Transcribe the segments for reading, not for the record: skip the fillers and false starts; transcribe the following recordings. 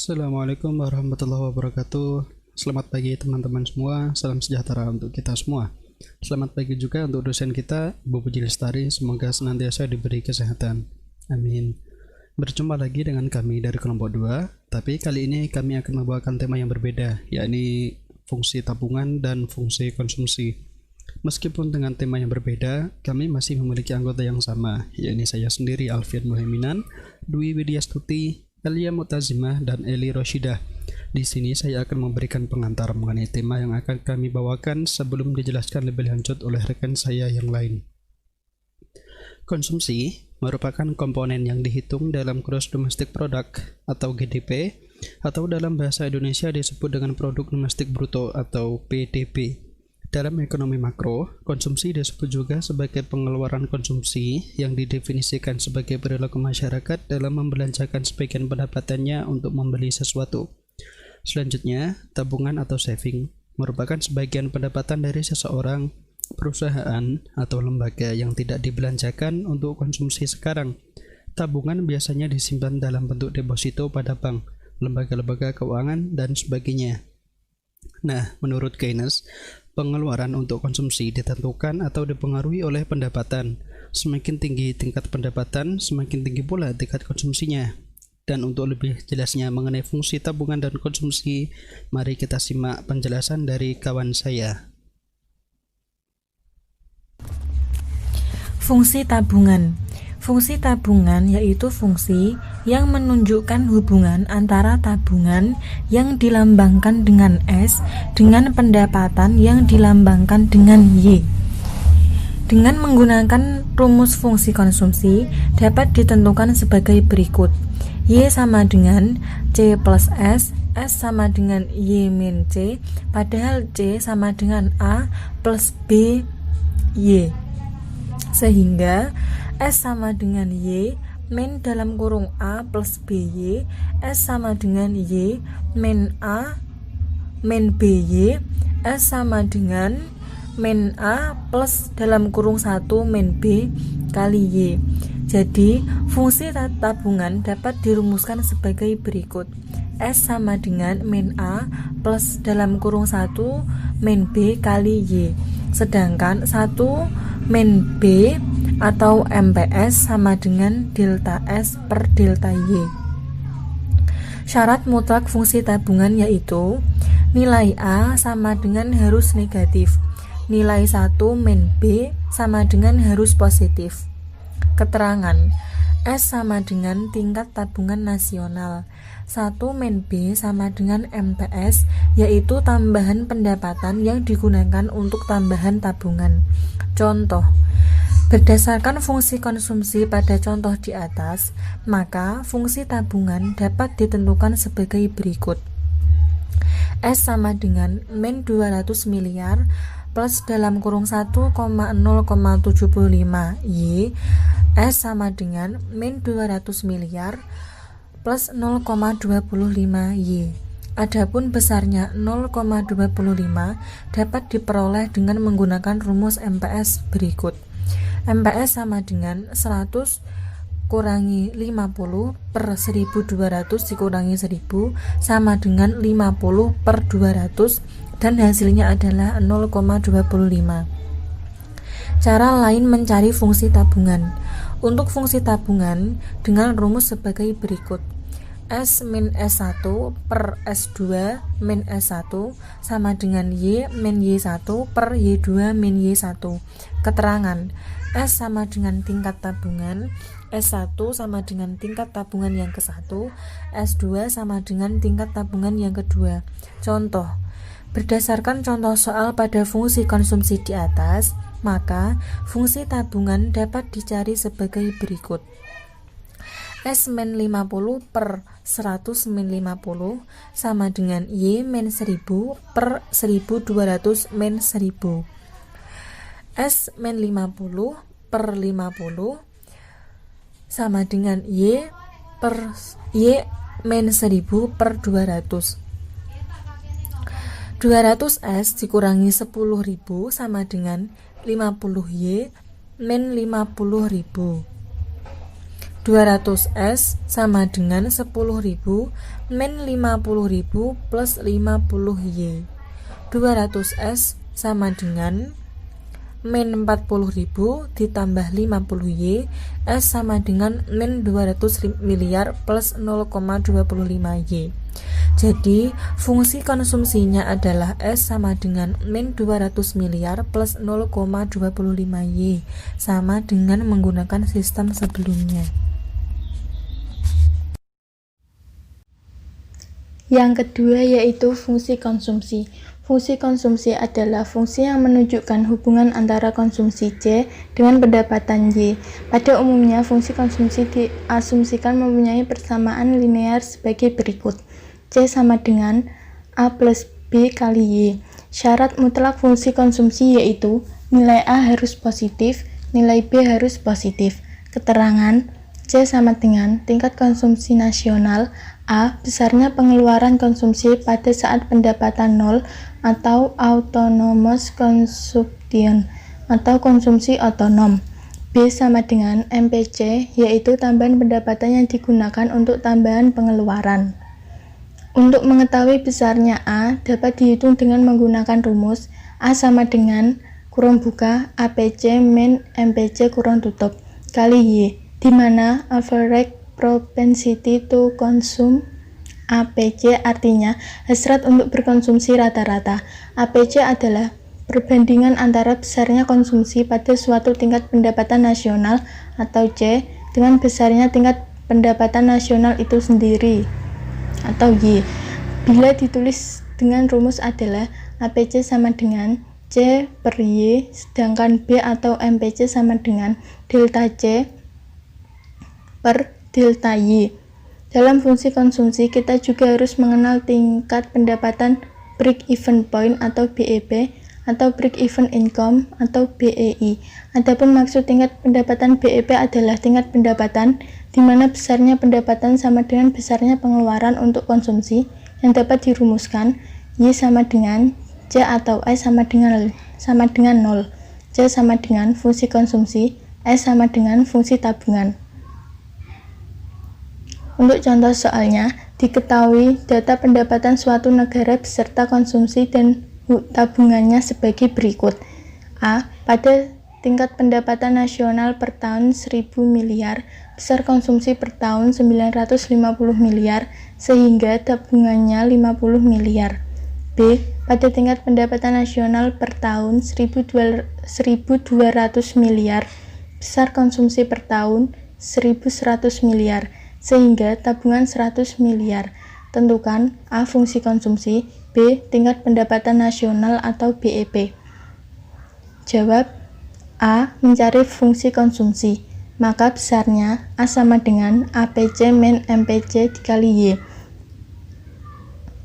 Assalamualaikum warahmatullahi wabarakatuh. Selamat pagi teman-teman semua. Salam sejahtera untuk kita semua. Selamat pagi juga untuk dosen kita, Ibu Puji Lestari. Semoga senantiasa diberi kesehatan. Amin. Berjumpa lagi dengan kami dari kelompok 2. Tapi kali ini kami akan membawakan tema yang berbeda, yakni fungsi tabungan dan fungsi konsumsi. Meskipun dengan tema yang berbeda, kami masih memiliki anggota yang sama, yakni saya sendiri Alfian Muhaiminan, Dwi Widyastuti, Elia Mutazimah, dan Eli Roshidah. Di sini saya akan memberikan pengantar mengenai tema yang akan kami bawakan sebelum dijelaskan lebih lanjut oleh rekan saya yang lain. Konsumsi merupakan komponen yang dihitung dalam Gross Domestic Product atau GDP, atau dalam bahasa Indonesia disebut dengan Produk Domestik Bruto atau PDB. Dalam ekonomi makro, konsumsi disebut juga sebagai pengeluaran konsumsi yang didefinisikan sebagai perilaku masyarakat dalam membelanjakan sebagian pendapatannya untuk membeli sesuatu. Selanjutnya, tabungan atau saving merupakan sebagian pendapatan dari seseorang, perusahaan, atau lembaga yang tidak dibelanjakan untuk konsumsi sekarang. Tabungan biasanya disimpan dalam bentuk deposito pada bank, lembaga-lembaga keuangan, dan sebagainya. Nah, menurut Keynes, pengeluaran untuk konsumsi ditentukan atau dipengaruhi oleh pendapatan. Semakin tinggi tingkat pendapatan, semakin tinggi pula tingkat konsumsinya. Dan untuk lebih jelasnya mengenai fungsi tabungan dan konsumsi, mari kita simak penjelasan dari kawan saya. Fungsi tabungan. Fungsi tabungan yaitu fungsi yang menunjukkan hubungan antara tabungan yang dilambangkan dengan S dengan pendapatan yang dilambangkan dengan Y. Dengan menggunakan rumus fungsi konsumsi dapat ditentukan sebagai berikut. Y sama dengan C plus S, S sama dengan Y min C, padahal C sama dengan A plus B Y. Sehingga S sama dengan Y min dalam kurung A plus BY, S sama dengan Y min A min BY, S sama dengan min A plus dalam kurung 1 min B kali Y. Jadi fungsi tabungan dapat dirumuskan sebagai berikut. S sama dengan min A plus dalam kurung 1 min B kali Y. Sedangkan 1 min B atau MPS sama dengan delta S per delta Y. Syarat mutlak fungsi tabungan yaitu nilai A sama dengan harus negatif, nilai 1 min B sama dengan harus positif. Keterangan S sama dengan tingkat tabungan nasional, 1 min B sama dengan MPS, yaitu tambahan pendapatan yang digunakan untuk tambahan tabungan. Contoh, berdasarkan fungsi konsumsi pada contoh di atas, maka fungsi tabungan dapat ditentukan sebagai berikut. S sama dengan min 200 miliar plus dalam kurung 1,0,75 Y. S sama dengan min 200 miliar plus 0,25 Y. Adapun besarnya 0,25 dapat diperoleh dengan menggunakan rumus MPS berikut. MPS sama dengan 100 kurangi 50 per 1200 dikurangi 10 sama dengan 50 per 200 dan hasilnya adalah 0,25. Cara lain mencari fungsi tabungan. Untuk fungsi tabungan dengan rumus sebagai berikut. S min S1 per S2 min S1 sama dengan Y min Y1 per Y2 min Y1. Keterangan S sama dengan tingkat tabungan, S1 sama dengan tingkat tabungan yang ke-1, S2 sama dengan tingkat tabungan yang kedua. Contoh, berdasarkan contoh soal pada fungsi konsumsi di atas, maka fungsi tabungan dapat dicari sebagai berikut. S min 50 per 100 min 50 sama dengan Y min 1000 per 1200 min 1000. S min 50 per 50 sama dengan Y per Y min 1000 per 200. 200S dikurangi 10.000 sama dengan 50Y min 50.000. 200S sama dengan 10.000 min 50.000 plus 50Y. 200S sama dengan min 40.000 ditambah 50Y, S sama dengan min 200 miliar plus 0,25Y. Jadi fungsi konsumsinya adalah S sama dengan min 200 miliar plus 0,25Y, sama dengan menggunakan sistem sebelumnya. Yang kedua yaitu fungsi konsumsi. Fungsi konsumsi adalah fungsi yang menunjukkan hubungan antara konsumsi C dengan pendapatan Y. Pada umumnya, fungsi konsumsi diasumsikan mempunyai persamaan linear sebagai berikut. C sama dengan A plus B kali Y. Syarat mutlak fungsi konsumsi yaitu nilai A harus positif, nilai B harus positif. Keterangan C sama dengan tingkat konsumsi nasional A, besarnya pengeluaran konsumsi pada saat pendapatan nol atau autonomous consumption atau konsumsi otonom. B sama dengan MPC, yaitu tambahan pendapatan yang digunakan untuk tambahan pengeluaran. Untuk mengetahui besarnya A, dapat dihitung dengan menggunakan rumus A sama dengan kurung buka APC min MPC kurung tutup kali Y, di mana average propensity to consume APC artinya hasrat untuk berkonsumsi rata-rata. APC adalah perbandingan antara besarnya konsumsi pada suatu tingkat pendapatan nasional atau C dengan besarnya tingkat pendapatan nasional itu sendiri atau Y. Bila ditulis dengan rumus adalah APC sama dengan C per Y, sedangkan B atau MPC sama dengan delta C per delta Y. Dalam fungsi konsumsi, kita juga harus mengenal tingkat pendapatan break-even point atau BEP atau break-even income atau BEI. Adapun maksud tingkat pendapatan BEP adalah tingkat pendapatan di mana besarnya pendapatan sama dengan besarnya pengeluaran untuk konsumsi yang dapat dirumuskan Y sama dengan C atau S sama dengan 0. C sama dengan fungsi konsumsi, S sama dengan fungsi tabungan. Untuk contoh soalnya, diketahui data pendapatan suatu negara beserta konsumsi dan tabungannya sebagai berikut. A. Pada tingkat pendapatan nasional per tahun 1.000 miliar, besar konsumsi per tahun 950 miliar, sehingga tabungannya 50 miliar. B. Pada tingkat pendapatan nasional per tahun 1.200 miliar, besar konsumsi per tahun 1.100 miliar, sehingga tabungan 100 miliar. Tentukan A fungsi konsumsi, B tingkat pendapatan nasional atau BEP. Jawab A mencari fungsi konsumsi, maka besarnya A sama dengan APC min MPC dikali Y.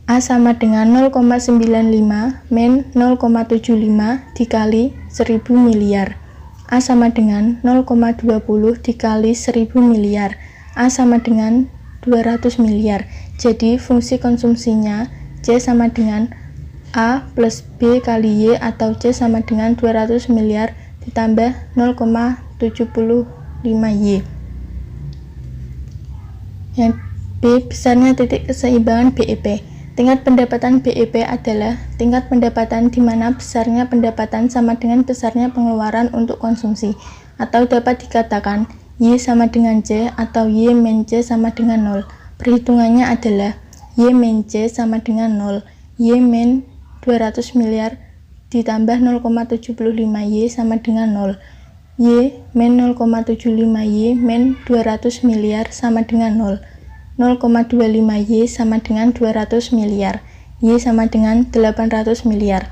A sama dengan 0,95 min 0,75 dikali 1.000 miliar. A sama dengan 0,20 dikali 1.000 miliar. A sama dengan 200 miliar. Jadi fungsi konsumsinya C sama dengan A plus B kali Y atau C sama dengan 200 miliar ditambah 0,75Y. Yang B besarnya titik keseimbangan BEP. Tingkat pendapatan BEP adalah tingkat pendapatan di mana besarnya pendapatan sama dengan besarnya pengeluaran untuk konsumsi, atau dapat dikatakan Y sama dengan C atau Y min C sama dengan 0. Perhitungannya adalah Y min C sama dengan 0. Y min 200 miliar ditambah 0,75Y sama dengan 0. Y min 0,75Y min 200 miliar sama dengan 0. 0,25Y sama dengan 200 miliar. Y sama dengan 800 miliar.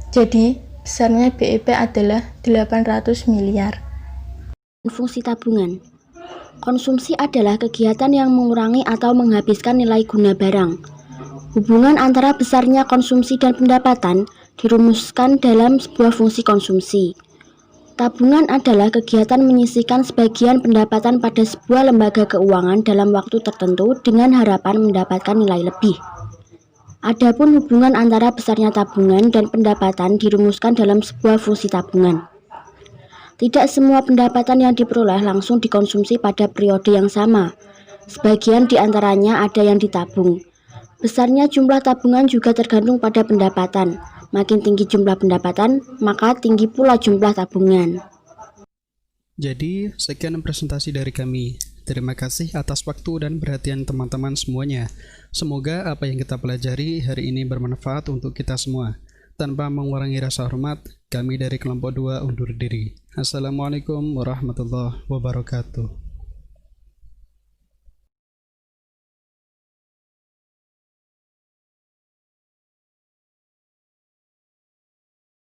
Jadi, besarnya BEP adalah 800 miliar. Fungsi tabungan. Konsumsi adalah kegiatan yang mengurangi atau menghabiskan nilai guna barang. Hubungan antara besarnya konsumsi dan pendapatan dirumuskan dalam sebuah fungsi konsumsi. Tabungan adalah kegiatan menyisihkan sebagian pendapatan pada sebuah lembaga keuangan dalam waktu tertentu dengan harapan mendapatkan nilai lebih. Adapun hubungan antara besarnya tabungan dan pendapatan dirumuskan dalam sebuah fungsi tabungan. Tidak semua pendapatan yang diperoleh langsung dikonsumsi pada periode yang sama. Sebagian di antaranya ada yang ditabung. Besarnya jumlah tabungan juga tergantung pada pendapatan. Makin tinggi jumlah pendapatan, maka tinggi pula jumlah tabungan. Jadi, sekian presentasi dari kami. Terima kasih atas waktu dan perhatian teman-teman semuanya. Semoga apa yang kita pelajari hari ini bermanfaat untuk kita semua. Tanpa mengurangi rasa hormat, kami dari kelompok 2 undur diri. Assalamualaikum warahmatullahi wabarakatuh.